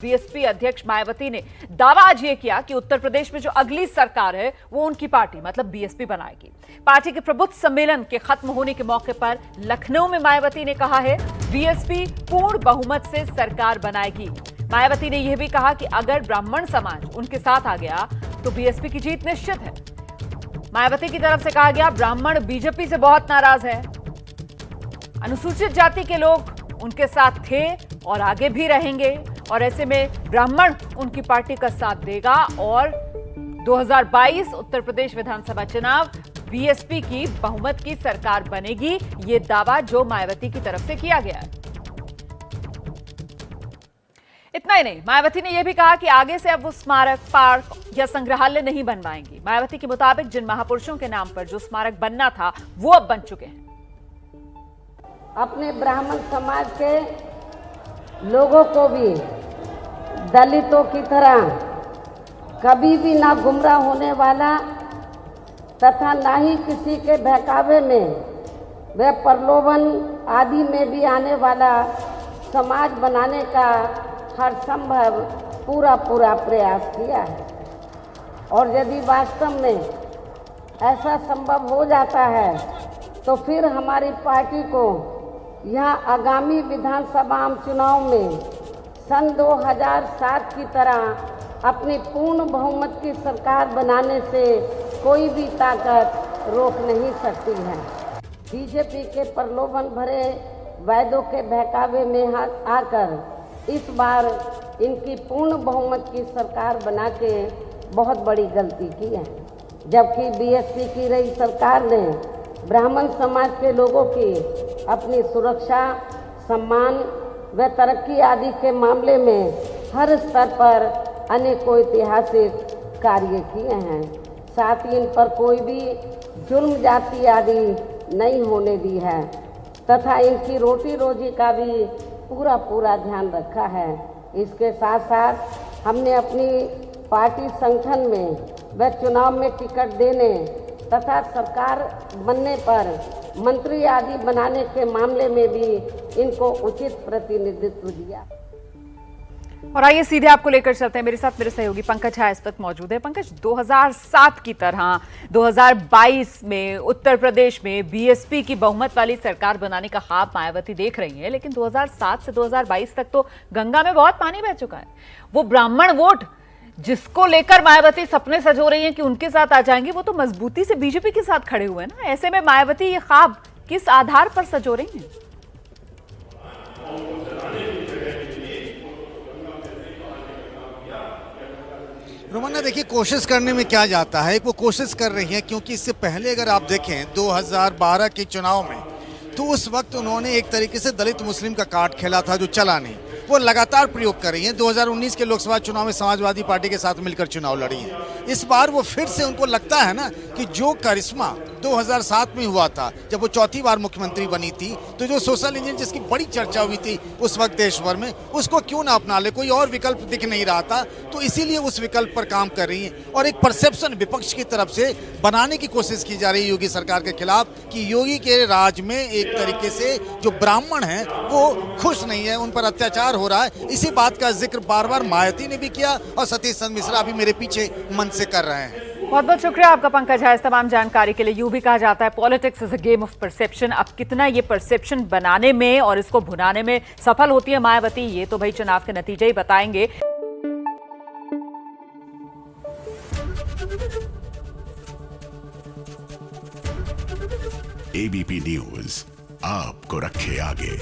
BSP अध्यक्ष मायावती ने दावा आज ये किया कि उत्तर प्रदेश में जो अगली सरकार है वो उनकी पार्टी मतलब बीएसपी बनाएगी। पार्टी के प्रबुद्ध सम्मेलन के खत्म होने के मौके पर लखनऊ में मायावती ने कहा है बीएसपी पूर्ण बहुमत से सरकार बनाएगी। मायावती ने यह भी कहा कि अगर ब्राह्मण समाज उनके साथ आ गया तो बीएसपी की जीत निश्चित है। मायावती की तरफ से कहा गया ब्राह्मण बीजेपी से बहुत नाराज है, अनुसूचित जाति के लोग उनके साथ थे और आगे भी रहेंगे और ऐसे में ब्राह्मण उनकी पार्टी का साथ देगा और 2022 उत्तर प्रदेश विधानसभा चुनाव बीएसपी की बहुमत की सरकार बनेगी। ये दावा जो मायावती की तरफ से किया गया है। इतना ही नहीं, मायावती ने यह भी कहा कि आगे से अब वो स्मारक, पार्क या संग्रहालय नहीं बनवाएंगी। मायावती के मुताबिक जिन महापुरुषों के नाम पर जो स्मारक बनना था वो अब बन चुके हैं। अपने ब्राह्मण समाज के लोगों को भी दलितों की तरह कभी भी ना गुमराह होने वाला तथा ना ही किसी के बहकावे में व प्रलोभन आदि में भी आने वाला समाज बनाने का हर संभव पूरा प्रयास किया है। और यदि वास्तव में ऐसा संभव हो जाता है तो फिर हमारी पार्टी को यहाँ आगामी विधानसभा आम चुनाव में सन 2007 की तरह अपनी पूर्ण बहुमत की सरकार बनाने से कोई भी ताकत रोक नहीं सकती है। बीजेपी के प्रलोभन भरे वायदों के बहकावे में आकर इस बार इनकी पूर्ण बहुमत की सरकार बना के बहुत बड़ी गलती की है। जबकि बीएसपी की रही सरकार ने ब्राह्मण समाज के लोगों की अपनी सुरक्षा, सम्मान व तरक्की आदि के मामले में हर स्तर पर अनेकों ऐतिहासिक कार्य किए हैं। साथ ही इन पर कोई भी जुल्म जाति आदि नहीं होने दी है तथा इनकी रोटी रोजी का भी पूरा ध्यान रखा है। इसके साथ साथ हमने अपनी पार्टी संगठन में व चुनाव में टिकट देने तथा सरकार बनने पर मंत्री आदि बनाने के मामले में भी इनको उचित प्रतिनिधित्व दिया। और आइए सीधे आपको लेकर चलते हैं। मेरे साथ मेरे सहयोगी पंकज झा इस वक्त मौजूद है। पंकज, 2007 की तरह 2022 में उत्तर प्रदेश में बीएसपी की बहुमत वाली सरकार बनाने का ख्वाब मायावती देख रही है, लेकिन 2007 से 2022 तक तो गंगा में बहुत पानी बह चुका है। वो ब्राह्मण वोट जिसको लेकर मायावती सपने सजो रही हैं कि उनके साथ आ जाएंगी, वो तो मजबूती से बीजेपी के साथ खड़े हुए हैं ना। ऐसे में मायावती ये ख्वाब किस आधार पर सजो रही हैं? रोमन्ना, देखिए कोशिश करने में क्या जाता है, वो कोशिश कर रही है क्योंकि इससे पहले अगर आप देखें 2012 के चुनाव में तो उस वक्त उन्होंने एक तरीके से दलित मुस्लिम का कार्ड खेला था जो चला नहीं, वो लगातार प्रयोग कर रही हैं। 2019 के लोकसभा चुनाव में समाजवादी पार्टी के साथ मिलकर चुनाव लड़ी हैं। इस बार वो फिर से, उनको लगता है ना कि जो करिश्मा 2007 में हुआ था जब वो चौथी बार मुख्यमंत्री बनी थी, तो जो सोशल इंजीनियर जिसकी बड़ी चर्चा हुई थी उस वक्त देश भर में, उसको क्यों ना अपना ले, कोई और विकल्प दिख नहीं रहा था, तो इसीलिए उस विकल्प पर काम कर रही हैं। और एक परसेप्शन विपक्ष की तरफ से बनाने की कोशिश की जा रही है योगी सरकार के खिलाफ कि योगी के राज में एक तरीके से जो ब्राह्मण हैं वो खुश नहीं है, उन पर अत्याचार हो रहा है। इसी बात का जिक्र बार बार मायावती ने भी किया और सतीश चंद्र मिश्रा भी मेरे पीछे मन से कर रहे हैं। बहुत बहुत शुक्रिया आपका पंकज झा इस तमाम जानकारी के लिए। यूं भी कहा जाता है politics is a game of perception. अब कितना ये परसेप्शन बनाने में और इसको भुनाने में सफल होती है मायावती, ये तो भाई चुनाव के नतीजे ही बताएंगे। एबीपी न्यूज आपको रखे आगे।